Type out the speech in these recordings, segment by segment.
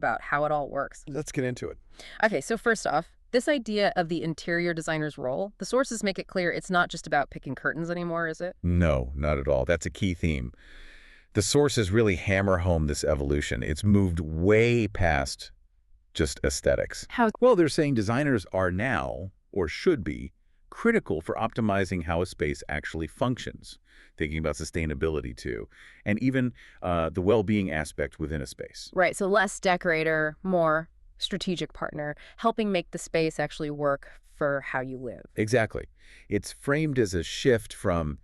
about how it all works. Let's get into it. Okay, so first off, this idea of the interior designer's role, the sources make it clear it's not just about picking curtains anymore, is it? No, not at all. That's a key theme. The sources really hammer home this evolution. It's moved way past just aesthetics. How? Well, they're saying designers are now, or should be, critical for optimizing how a space actually functions, thinking about sustainability too, and even the well-being aspect within a space. Right, so less decorator, more strategic partner, helping make the space actually work for how you live. Exactly. It's framed as a shift from,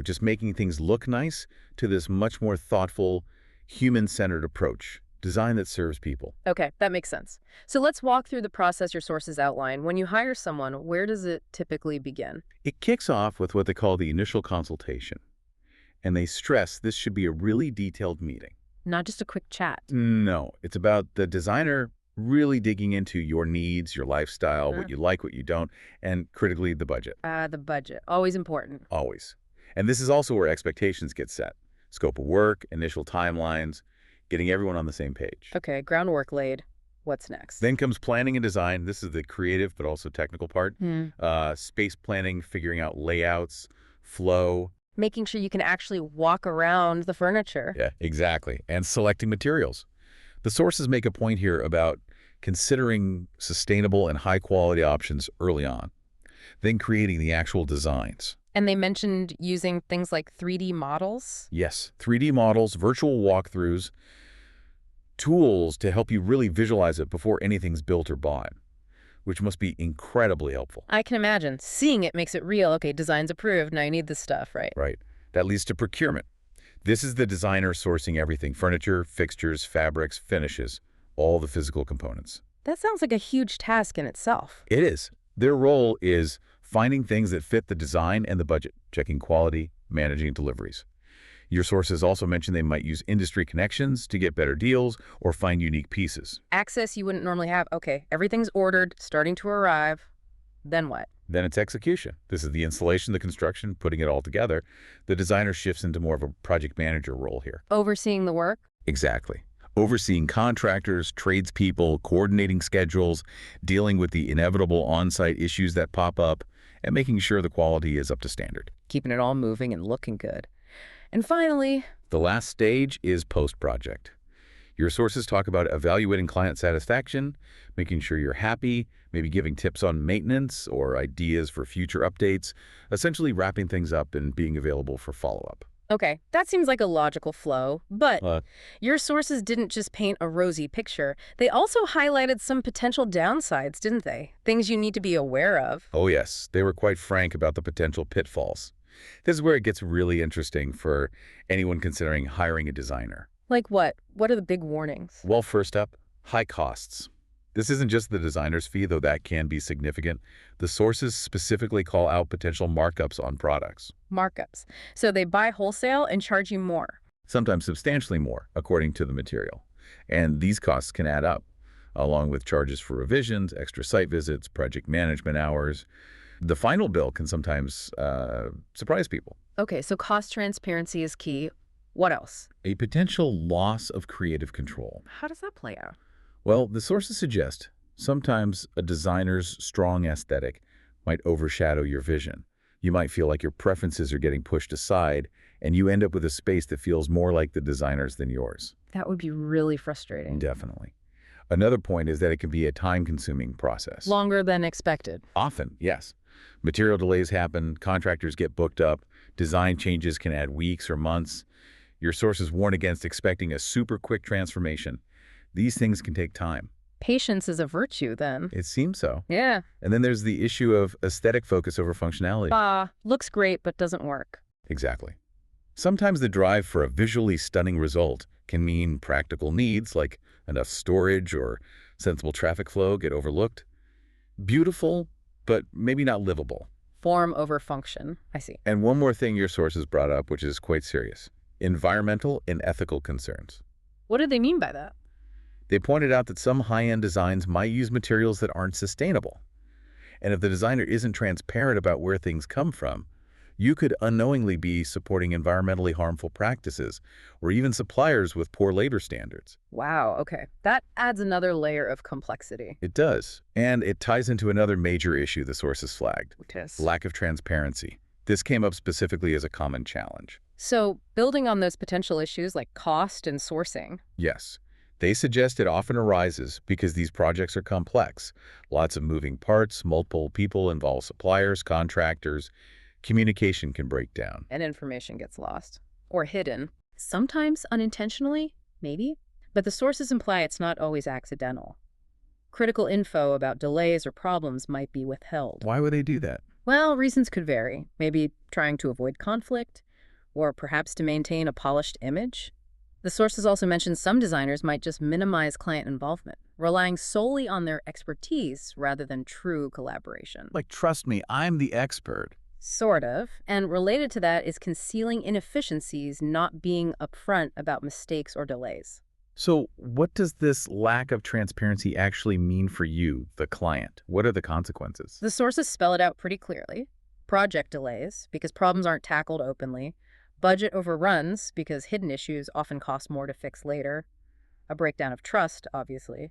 just making things look nice to this much more thoughtful, human-centered approach, design that serves people. Okay, that makes sense. So let's walk through the process your sources outline. When you hire someone, where does it typically begin? It kicks off with what they call the initial consultation, and they stress this should be a really detailed meeting. Not just a quick chat. No, it's about the designer really digging into your needs, your lifestyle, what you like, what you don't, and critically, the budget. The budget, always important. Always. And this is also where expectations get set. Scope of work, initial timelines, getting everyone on the same page. Okay, groundwork laid. What's next? Then comes planning and design. This is the creative but also technical part. Space planning, figuring out layouts, flow. Making sure you can actually walk around the furniture. Yeah, exactly. And selecting materials. The sources make a point here about considering sustainable and high-quality options early on, then creating the actual designs. And they mentioned using things like 3D models. Yes, 3D models, virtual walkthroughs, tools to help you really visualize it before anything's built or bought, which must be incredibly helpful. I can imagine. Seeing it makes it real. Okay, design's approved. Now you need this stuff, right? Right. That leads to procurement. This is the designer sourcing everything: furniture, fixtures, fabrics, finishes, all the physical components. That sounds like a huge task in itself. It is. Their role is finding things that fit the design and the budget, checking quality, managing deliveries. Your sources also mention they might use industry connections to get better deals or find unique pieces. Access you wouldn't normally have. Okay, everything's ordered, starting to arrive. Then what? Then it's execution. This is the installation, the construction, putting it all together. The designer shifts into more of a project manager role here. Overseeing the work? Exactly. Overseeing contractors, tradespeople, coordinating schedules, dealing with the inevitable on-site issues that pop up, and making sure the quality is up to standard. Keeping it all moving and looking good. And finally, the last stage is post-project. Your sources talk about evaluating client satisfaction, making sure you're happy, maybe giving tips on maintenance or ideas for future updates, essentially wrapping things up and being available for follow-up. okay, that seems like a logical flow, but your sources didn't just paint a rosy picture. They also highlighted some potential downsides, didn't they? Things you need to be aware of. Oh yes, they were quite frank about the potential pitfalls. This is where it gets really interesting for anyone considering hiring a designer. Like what? What are the big warnings? Well, first up, high costs. This isn't just the designer's fee, though that can be significant. The sources specifically call out potential markups on products. Markups. So they buy wholesale and charge you more. Sometimes substantially more, according to the material. And these costs can add up, along with charges for revisions, extra site visits, project management hours. The final bill can sometimes surprise people. Okay, so cost transparency is key. What else? A potential loss of creative control. How does that play out? Well, the sources suggest sometimes a designer's strong aesthetic might overshadow your vision. You might feel like your preferences are getting pushed aside, and you end up with a space that feels more like the designer's than yours. That would be really frustrating. Definitely. Another point is that it can be a time-consuming process. Longer than expected. Often, yes. Material delays happen, contractors get booked up, design changes can add weeks or months. Your sources warn against expecting a super quick transformation. These things can take time. Patience is a virtue, then. It seems so. Yeah. And then there's the issue of aesthetic focus over functionality. Looks great, but doesn't work. Exactly. Sometimes the drive for a visually stunning result can mean practical needs like enough storage or sensible traffic flow get overlooked. Beautiful, but maybe not livable. Form over function. I see. And one more thing your sources brought up, which is quite serious: environmental and ethical concerns. What do they mean by that? They pointed out that some high-end designs might use materials that aren't sustainable. And if the designer isn't transparent about where things come from, You could unknowingly be supporting environmentally harmful practices or even suppliers with poor labor standards. Wow, okay. That adds another layer of complexity. It does. And it ties into another major issue the sources flagged: Yes. lack of transparency. This came up specifically as a common challenge. So, building on those potential issues like cost and sourcing. Yes. They suggest it often arises because these projects are complex. Lots of moving parts, multiple people involved, suppliers, contractors. Communication can break down. And information gets lost. Or hidden. Sometimes unintentionally, maybe. But the sources imply it's not always accidental. Critical info about delays or problems might be withheld. Why would they do that? Well, reasons could vary. Maybe trying to avoid conflict, or perhaps to maintain a polished image. The sources also mention some designers might just minimize client involvement, relying solely on their expertise rather than true collaboration. Like, trust me, I'm the expert. Sort of. And related to that is concealing inefficiencies, not being upfront about mistakes or delays. So what does this lack of transparency actually mean for you, the client? What are the consequences? The sources spell it out pretty clearly. Project delays, because problems aren't tackled openly. Budget overruns, because hidden issues often cost more to fix later. A breakdown of trust, obviously.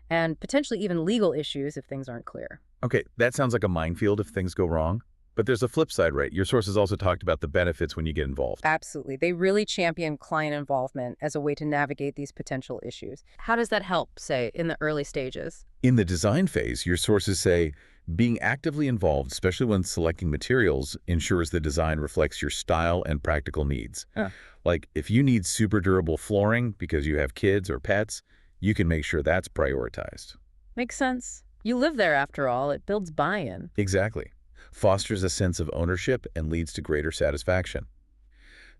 And potentially even legal issues if things aren't clear. Okay, that sounds like a minefield if things go wrong. But there's a flip side, right? Your sources also talked about the benefits when you get involved. Absolutely. They really champion client involvement as a way to navigate these potential issues. How does that help, say, in the early stages? In the design phase, your sources say being actively involved, especially when selecting materials, ensures the design reflects your style and practical needs. Huh. Like, if you need super durable flooring because you have kids or pets, you can make sure that's prioritized. Makes sense. You live there after all. It builds buy-in. Exactly. Fosters a sense of ownership and leads to greater satisfaction.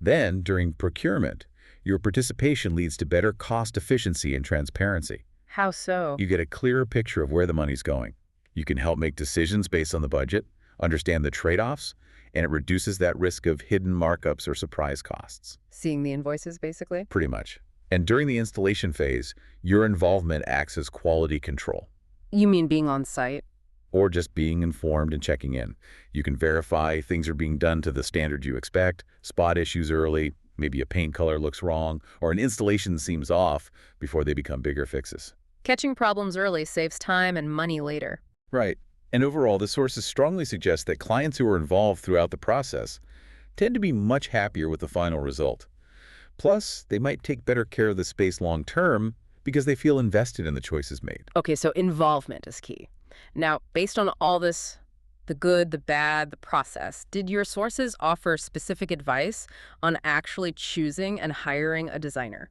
Then, during procurement, your participation leads to better cost efficiency and transparency. How so? You get a clearer picture of where the money's going. You can help make decisions based on the budget, understand the trade-offs, and it reduces that risk of hidden markups or surprise costs. Seeing the invoices, basically? Pretty much. And during the installation phase, your involvement acts as quality control. You mean being on site? Or just being informed and checking in. You can verify things are being done to the standard you expect, spot issues early, maybe a paint color looks wrong, or an installation seems off before they become bigger fixes. Catching problems early saves time and money later. Right. And overall, the sources strongly suggest that clients who are involved throughout the process tend to be much happier with the final result. Plus, they might take better care of the space long term because they feel invested in the choices made. Okay, so involvement is key. Now, based on all this, the good, the bad, the process, did your sources offer specific advice on actually choosing and hiring a designer?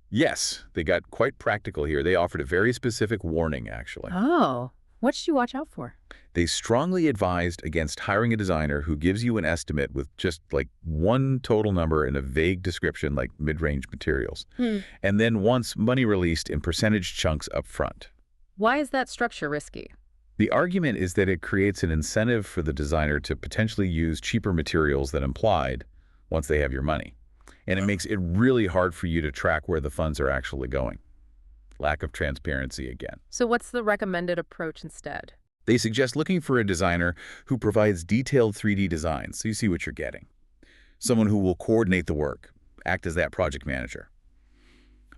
Yes, they got quite practical here. They offered a very specific warning, actually. Oh, what should you watch out for? They strongly advised against hiring a designer who gives you an estimate with just like one total number and a vague description like mid-range materials, and then wants money released in percentage chunks up front. Why is that structure risky? The argument is that it creates an incentive for the designer to potentially use cheaper materials than implied once they have your money. And it makes it really hard for you to track where the funds are actually going. Lack of transparency again. So what's the recommended approach instead? They suggest looking for a designer who provides detailed 3D designs so you see what you're getting. Someone who will coordinate the work, act as that project manager.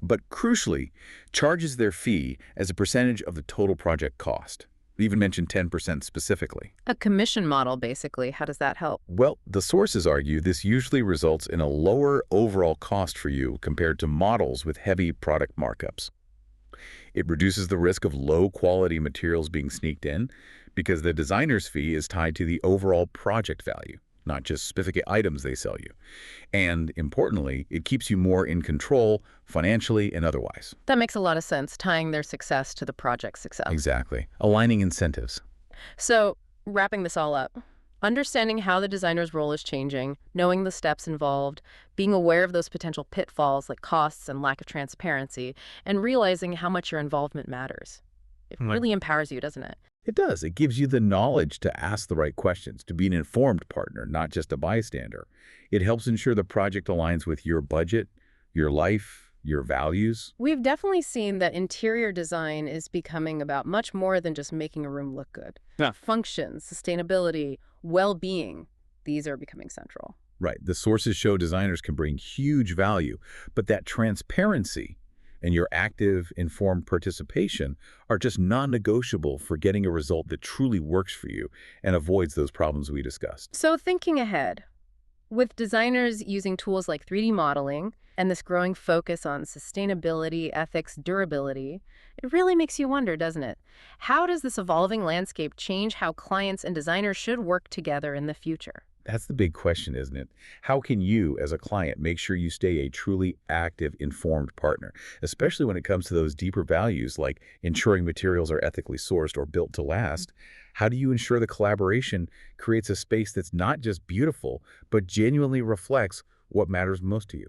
But crucially, charges their fee as a percentage of the total project cost. They even mentioned 10% specifically. A commission model, basically. How does that help? Well, the sources argue this usually results in a lower overall cost for you compared to models with heavy product markups. It reduces the risk of low-quality materials being sneaked in because the designer's fee is tied to the overall project value, not just specific items they sell you. And importantly, it keeps you more in control financially and otherwise. That makes a lot of sense, tying their success to the project's success. Exactly. Aligning incentives. So, wrapping this all up, understanding how the designer's role is changing, knowing the steps involved, being aware of those potential pitfalls like costs and lack of transparency, and realizing how much your involvement matters. It really empowers you, doesn't it? It does. It gives you the knowledge to ask the right questions, to be an informed partner, not just a bystander. It helps ensure the project aligns with your budget, your life, your values. We've definitely seen that interior design is becoming about much more than just making a room look good. Yeah. Functions, sustainability, well-being. these are becoming central. Right. The sources show designers can bring huge value, but that transparency and your active, informed participation are just non-negotiable for getting a result that truly works for you and avoids those problems we discussed. So thinking ahead, with designers using tools like 3D modeling and this growing focus on sustainability, ethics, durability, it really makes you wonder, doesn't it? How does this evolving landscape change how clients and designers should work together in the future? That's the big question, isn't it? How can you, as a client, make sure you stay a truly active, informed partner, especially when it comes to those deeper values like ensuring materials are ethically sourced or built to last? How do you ensure the collaboration creates a space that's not just beautiful, but genuinely reflects what matters most to you?